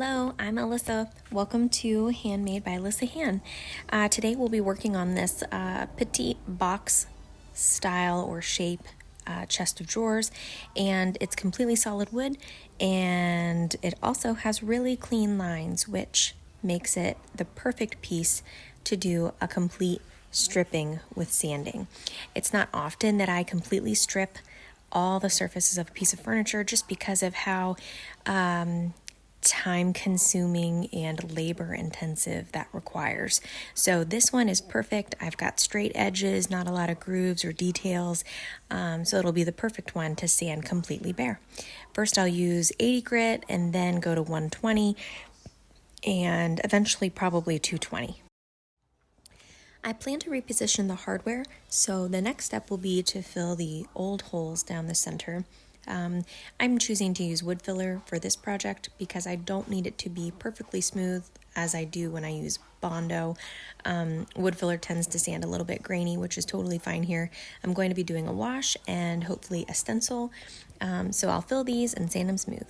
Hello, I'm Alyssa. Welcome to Handmade by Alyssa Hand. Today we'll be working on this petite box style or shape chest of drawers, and it's completely solid wood, and it also has really clean lines, which makes it the perfect piece to do a complete stripping with sanding. It's not often that I completely strip all the surfaces of a piece of furniture just because of how time consuming and labor intensive that requires. So this one is perfect. I've got straight edges, not a lot of grooves or details. So it'll be the perfect one to sand completely bare. First I'll use 80 grit and then go to 120 and eventually probably 220. I plan to reposition the hardware, so the next step will be to fill the old holes down the center. I'm choosing to use wood filler for this project because I don't need it to be perfectly smooth as I do when I use bondo. Wood filler tends to sand a little bit grainy, which is totally fine here. I'm going to be doing a wash and hopefully a stencil, so I'll fill these and sand them smooth.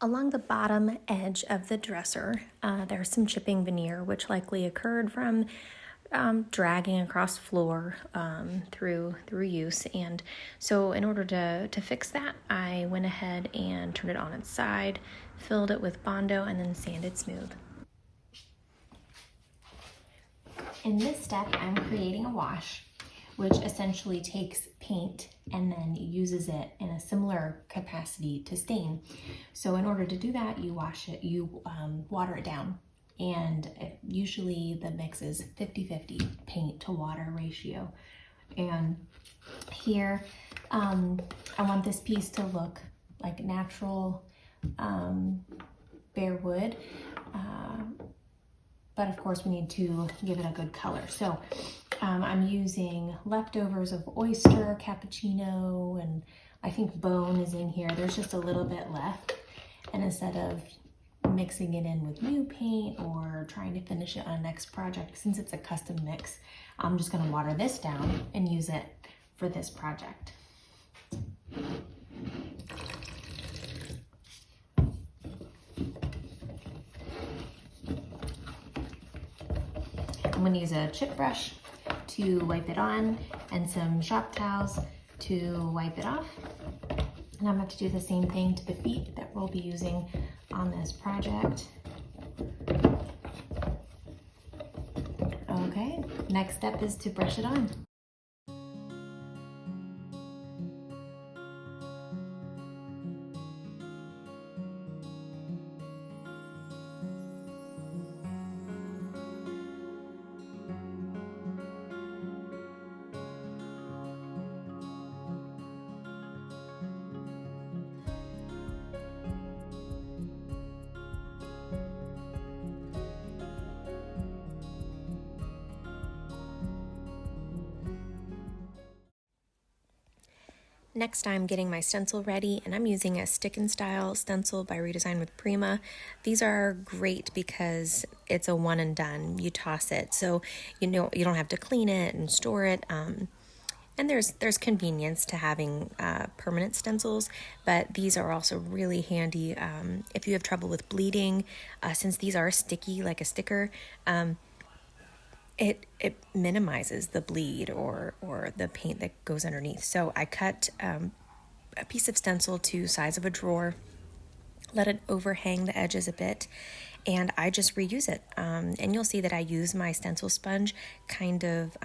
Along the bottom edge of the dresser, there's some chipping veneer, which likely occurred from dragging across floor through use, and so in order to fix that, I went ahead and turned it on its side, filled it with bondo, and then sanded smooth. In this step, I'm creating a wash, which essentially takes paint and then uses it in a similar capacity to stain. So in order to do that, you wash it, you water it down. And usually the mix is 50-50 paint to water ratio. And here, I want this piece to look like natural bare wood, but of course we need to give it a good color. So I'm using leftovers of oyster, cappuccino, and I think bone is in here. There's just a little bit left. And instead of mixing it in with new paint or trying to finish it on a next project, since it's a custom mix, I'm just gonna water this down and use it for this project. I'm gonna use a chip brush to wipe it on and some shop towels to wipe it off. And I'm going to do the same thing to the feet that we'll be using on this project. Okay, next step is to brush it on. Next, I'm getting my stencil ready, and I'm using a stick and style stencil by Redesign with Prima. These are great because it's a one and done. You toss it, so you don't have to clean it and store it. And there's convenience to having permanent stencils, but these are also really handy if you have trouble with bleeding. Since these are sticky like a sticker, it minimizes the bleed or the paint that goes underneath. So I cut a piece of stencil to size of a drawer, let it overhang the edges a bit, and I just reuse it. And you'll see that I use my stencil sponge kind of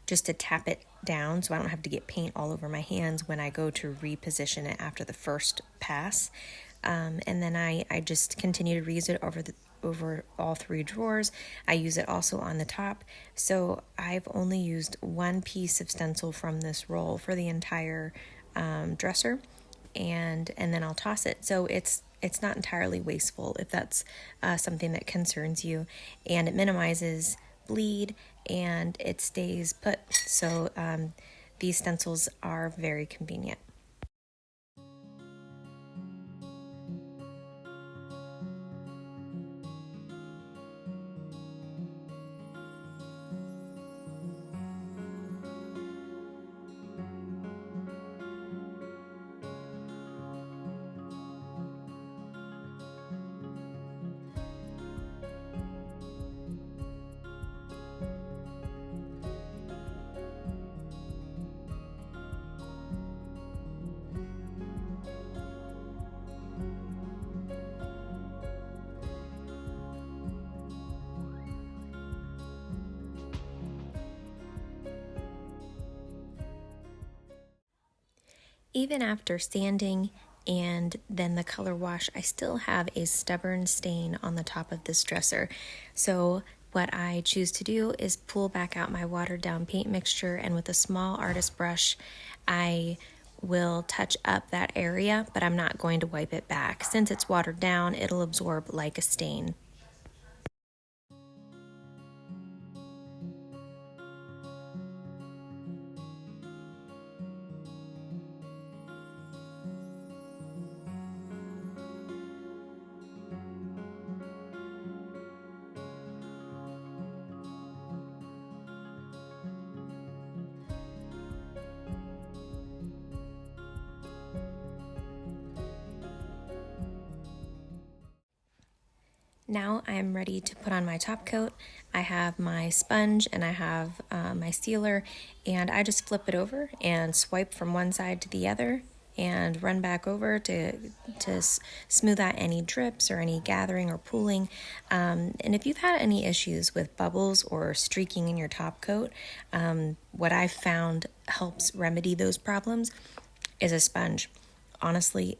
just to tap it down so I don't have to get paint all over my hands when I go to reposition it after the first pass. And then I just continue to reuse it over all three drawers. I use it also on the top. So I've only used one piece of stencil from this roll for the entire dresser, and then I'll toss it. So it's not entirely wasteful if that's something that concerns you, and it minimizes bleed and it stays put. So these stencils are very convenient. Even after sanding and then the color wash, I still have a stubborn stain on the top of this dresser. So what I choose to do is pull back out my watered down paint mixture, and with a small artist brush, I will touch up that area, but I'm not going to wipe it back. Since it's watered down, it'll absorb like a stain. Now I'm ready to put on my top coat. I have my sponge and I have my sealer, and I just flip it over and swipe from one side to the other and run back over to smooth out any drips or any gathering or pooling. And if you've had any issues with bubbles or streaking in your top coat, what I've found helps remedy those problems is a sponge. Honestly,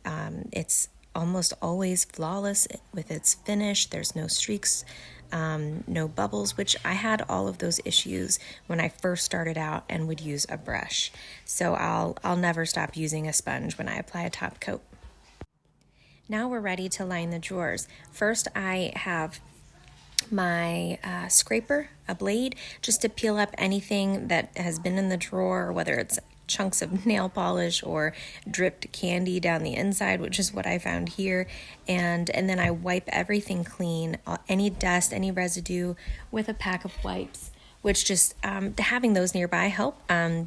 it's almost always flawless with its finish. There's no streaks, no bubbles, which I had all of those issues when I first started out and would use a brush. So I'll never stop using a sponge when I apply a top coat. Now we're ready to line the drawers. First, I have my scraper, a blade, just to peel up anything that has been in the drawer, whether it's chunks of nail polish or dripped candy down the inside, which is what I found here. And then I wipe everything clean, any dust, any residue, with a pack of wipes, which just having those nearby help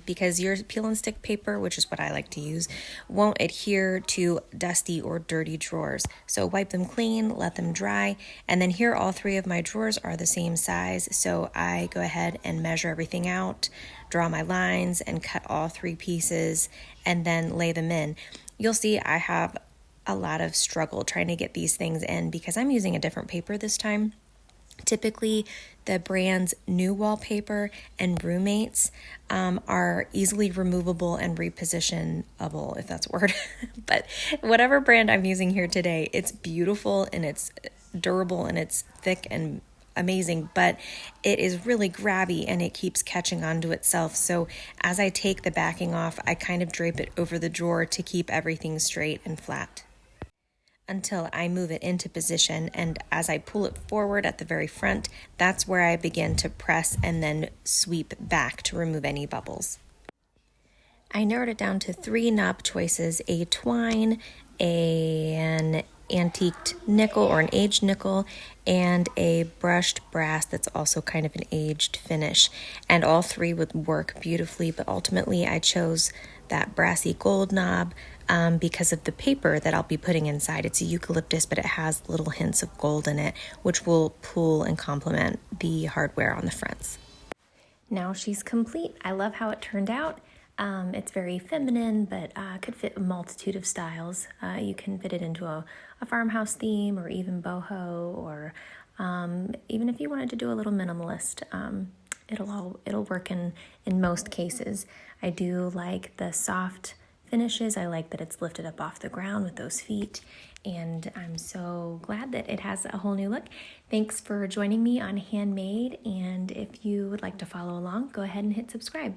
because your peel and stick paper, which is what I like to use, won't adhere to dusty or dirty drawers. So wipe them clean, let them dry, and then here all three of my drawers are the same size, so I go ahead and measure everything out, draw my lines, and cut all three pieces, and then lay them in. You'll see I have a lot of struggle trying to get these things in because I'm using a different paper this time. Typically, the brand's new wallpaper and roommates are easily removable and repositionable, if that's a word. But whatever brand I'm using here today, it's beautiful and it's durable and it's thick and amazing, but it is really grabby and it keeps catching onto itself. So as I take the backing off, I kind of drape it over the drawer to keep everything straight and flat until I move it into position, and as I pull it forward at the very front, that's where I begin to press and then sweep back to remove any bubbles. I narrowed it down to 3 knob choices: a twine, an antiqued nickel or an aged nickel, and a brushed brass that's also kind of an aged finish. And all 3 would work beautifully, but ultimately I chose that brassy gold knob because of the paper that I'll be putting inside. It's a eucalyptus, but it has little hints of gold in it, which will pull and complement the hardware on the fronts. Now she's complete. I love how it turned out. It's very feminine, but could fit a multitude of styles. You can fit it into a farmhouse theme, or even boho, or even if you wanted to do a little minimalist. It'll work in most cases. I do like the soft finishes. I like that it's lifted up off the ground with those feet, and I'm so glad that it has a whole new look. Thanks for joining me on Handmade, and if you would like to follow along, go ahead and hit subscribe.